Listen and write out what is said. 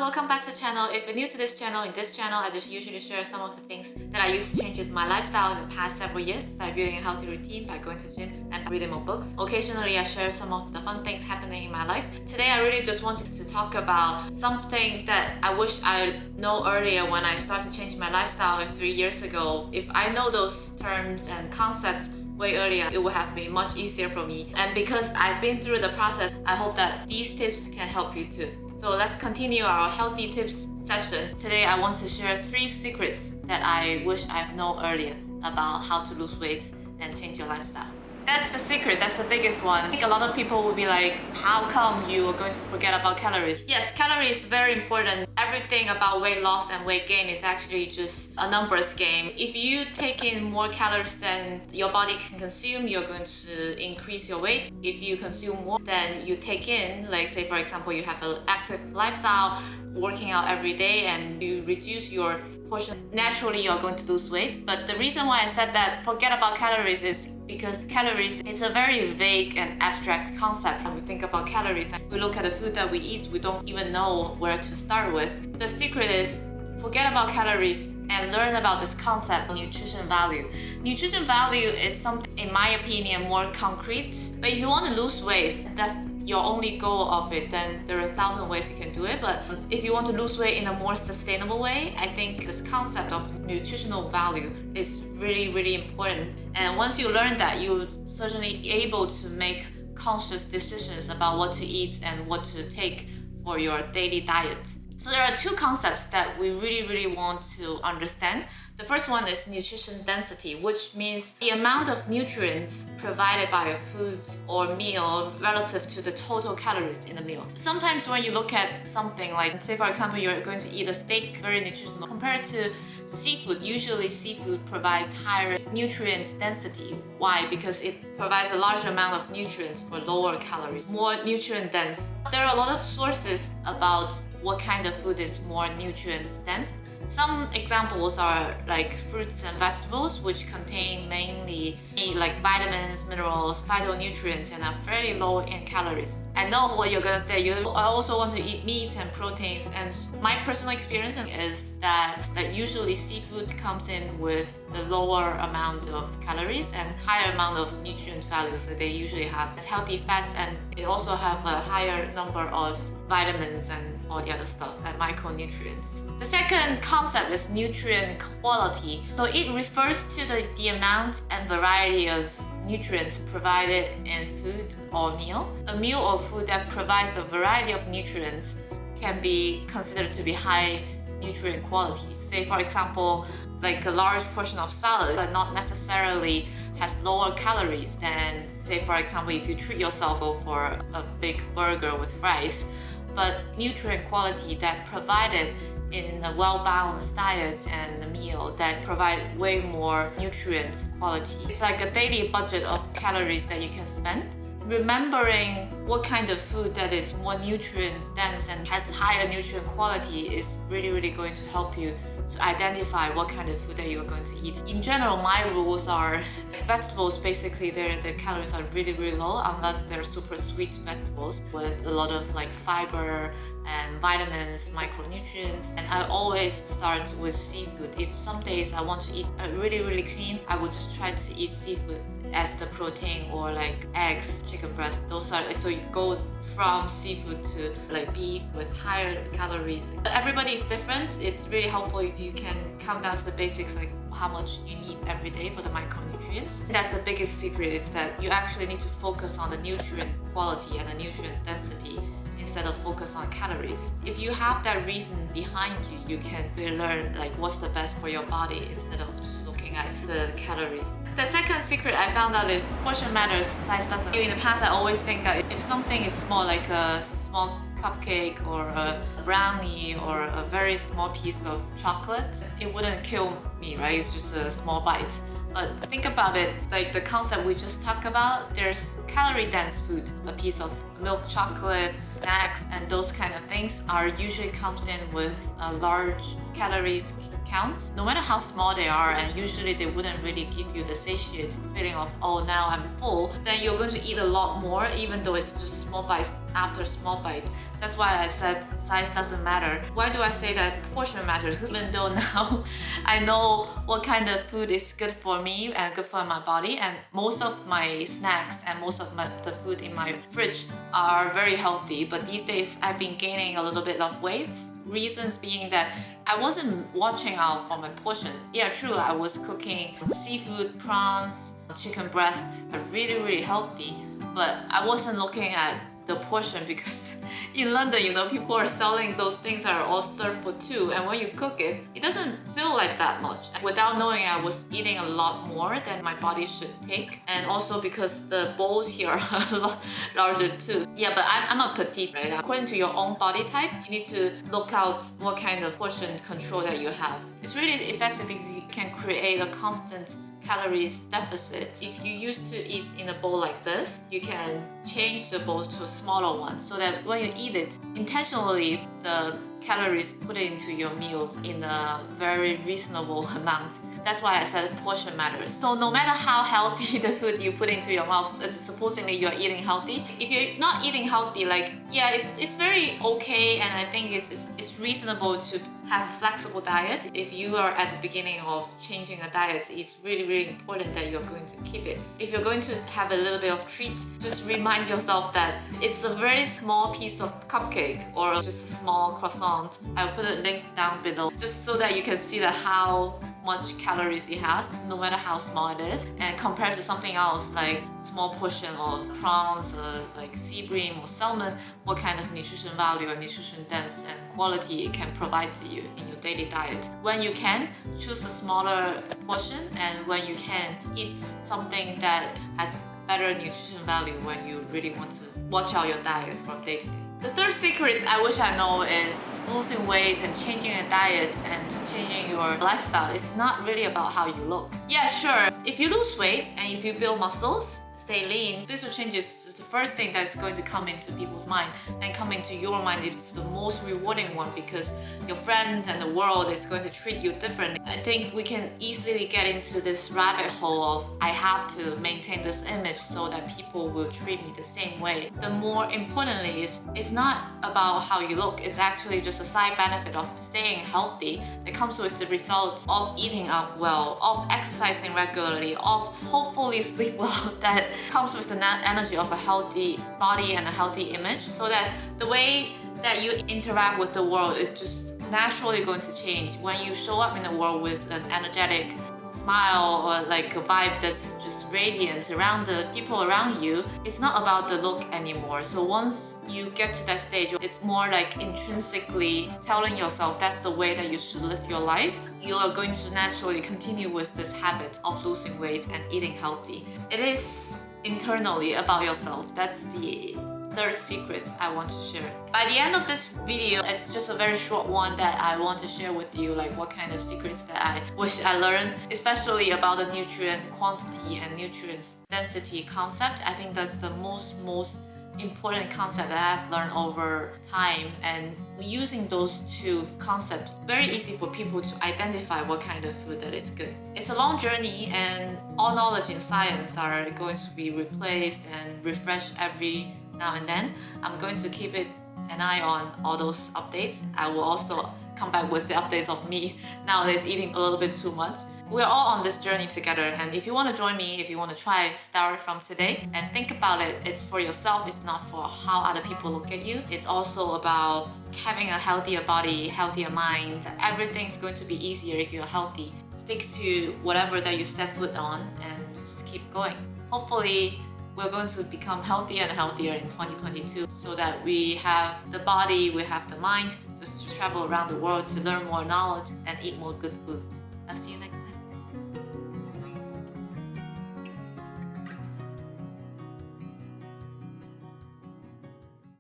welcome back to the channel. If you're new to this channel, I just usually share some of the things that I used to change with my lifestyle in the past several years by building a healthy routine, by going to the gym and reading more books. Occasionally I share some of the fun things happening in my life. Today I really just wanted to talk about something that I wish I know earlier when I started changing my lifestyle 3 years ago. If I know those terms and concepts way earlier, it would have been much easier for me. And because I've been through the process, I hope that these tips can help you too. So let's continue our healthy tips session. Today I want to share 3 secrets that I wish I've known earlier about how to lose weight and change your lifestyle. That's the secret, that's the biggest one. I think a lot of people will be like, how come you are going to forget about calories? Yes, calories is very important. Everything about weight loss and weight gain is actually just a numbers game. If you take in more calories than your body can consume, you're going to increase your weight. If you consume more than you take in, like say for example, you have an active lifestyle, working out every day, and you reduce your portion, naturally you're going to lose weight. But the reason why I said that forget about calories is because calories is a very vague and abstract concept. When we think about calories and we look at the food that we eat, we don't even know where to start with. The secret is forget about calories and learn about this concept, nutrition value. Nutrition value is something, in my opinion, more concrete. But if you want to lose weight, that's your only goal of it, then there are 1,000 ways you can do it. But if you want to lose weight in a more sustainable way, I think this concept of nutritional value is really, really important. And once you learn that, you're certainly able to make conscious decisions about what to eat and what to take for your daily diet. So there are 2 concepts that we really want to understand. The first one is nutrition density, which means the amount of nutrients provided by a food or meal relative to the total calories in the meal. Sometimes when you look at something like, say for example, you're going to eat a steak, very nutritional, compared to seafood. Usually seafood provides higher nutrients density. Why? Because it provides a larger amount of nutrients for lower calories, more nutrient dense. There are a lot of sources about what kind of food is more nutrients dense. Some examples are like fruits and vegetables, which contain mainly like vitamins, minerals, phytonutrients, and are fairly low in calories. I know what you're gonna say. You also want to eat meat and proteins, and my personal experience is that usually seafood comes in with a lower amount of calories and higher amount of nutrient values that they usually have. It's healthy fats, and it also have a higher number of vitamins and all the other stuff and micronutrients. The second concept is nutrient quality. So it refers to the amount and variety of nutrients provided in food or meal. A meal or food that provides a variety of nutrients can be considered to be high nutrient quality. Say for example, like a large portion of salad but not necessarily has lower calories than, say for example, if you treat yourself for a big burger with fries. But nutrient quality that provided in a well-balanced diet and a meal that provide way more nutrient quality. It's like a daily budget of calories that you can spend. Remembering what kind of food that is more nutrient dense and has higher nutrient quality is really going to help you to identify what kind of food that you're going to eat. In general, my rules are vegetables, basically their calories are really low unless they're super sweet vegetables with a lot of like fiber and vitamins, micronutrients. And I always start with seafood. If some days I want to eat really clean, I would just try to eat seafood as the protein, or like eggs, chicken breast. Those are, so you go from seafood to like beef with higher calories. Everybody is different. It's really helpful if you can come down to the basics, like how much you need every day for the micronutrients. That's the biggest secret, is that you actually need to focus on the nutrient quality and the nutrient density instead of focus on calories. If you have that reason behind you, you can really learn like what's the best for your body instead of just looking at the calories. The second secret I found out is portion matters, size doesn't. In the past, I always think that if something is small, like a small cupcake or a brownie or a very small piece of chocolate, it wouldn't kill me, right? It's just a small bite. But think about it, like the concept we just talked about, there's calorie dense food. A piece of milk chocolate, snacks, and those kind of things are usually comes in with a large calories counts, no matter how small they are, and usually they wouldn't really give you the satiate feeling of, oh, now I'm full, then you're going to eat a lot more, even though it's just small bites after small bites. That's why I said size doesn't matter. Why do I say that portion matters? Because even though now I know what kind of food is good for me and good for my body, and most of my snacks and most of the food in my fridge are very healthy, but these days I've been gaining a little bit of weight. Reasons being that I wasn't watching out for my portion. Yeah, true, I was cooking seafood, prawns, chicken breasts, are really healthy, but I wasn't looking at the portion because in London, you know, people are selling those things that are all served for two, and when you cook it, it doesn't feel like that much. Without knowing, I was eating a lot more than my body should take, and also because the bowls here are a lot larger too. Yeah, but I'm a petite, right? According to your own body type, you need to look out what kind of portion control that you have. It's really effective if you can create a constant calories deficit. If you used to eat in a bowl like this, you can change the bowl to a smaller one so that when you eat it, intentionally the calories put into your meals in a very reasonable amount. That's why I said portion matters. So no matter how healthy the food you put into your mouth, supposedly you're eating healthy. If you're not eating healthy, like, yeah, it's very okay, and I think it's reasonable to have a flexible diet. If you are at the beginning of changing a diet, it's really important that you're going to keep it. If you're going to have a little bit of treat, just remind yourself that it's a very small piece of cupcake or just a small croissant. I'll put a link down below just so that you can see that how much calories it has, no matter how small it is, and compared to something else like small portion of prawns, like sea bream or salmon, what kind of nutrition value and nutrition dense and quality it can provide to you in your daily diet. When you can, choose a smaller portion, and when you can, eat something that has better nutrition value when you really want to watch out your diet from day to day. The third secret I wish I know is losing weight and changing a diet and changing your lifestyle. It's not really about how you look. Yeah, sure, if you lose weight and if you build muscles, stay lean, physical changes is the first thing that's going to come into people's mind, and come into your mind. It's the most rewarding one because your friends and the world is going to treat you differently. I think we can easily get into this rabbit hole of I have to maintain this image so that people will treat me the same way. The more importantly is it's not about how you look. It's actually just a side benefit of staying healthy that comes with the result of eating out well, of exercising regularly, of hopefully sleep well, that comes with the energy of a healthy body and a healthy image, so that the way that you interact with the world is just naturally going to change. When you show up in the world with an energetic smile or like a vibe that's just radiant around the people around you, it's not about the look anymore. So once you get to that stage, it's more like intrinsically telling yourself that's the way that you should live your life. You are going to naturally continue with this habit of losing weight and eating healthy. It is internally about yourself. That's the third secret I want to share. By the end of this video, it's just a very short one that I want to share with you, like what kind of secrets that I wish I learned, especially about the nutrient quantity and nutrient density concept. I think that's the most important concept that I've learned over time, and using those two concepts, very easy for people to identify what kind of food that is good. It's a long journey, and all knowledge in science are going to be replaced and refreshed every now and then. I'm going to keep an eye on all those updates. I will also come back with the updates of me nowadays eating a little bit too much. We're all on this journey together, and if you want to join me, if you want to try, start from today and think about it. It's for yourself, it's not for how other people look at you. It's also about having a healthier body, healthier mind. Everything's going to be easier if you're healthy. Stick to whatever that you set foot on and just keep going. Hopefully, we're going to become healthier and healthier in 2022 so that we have the body, we have the mind just to travel around the world to learn more knowledge and eat more good food.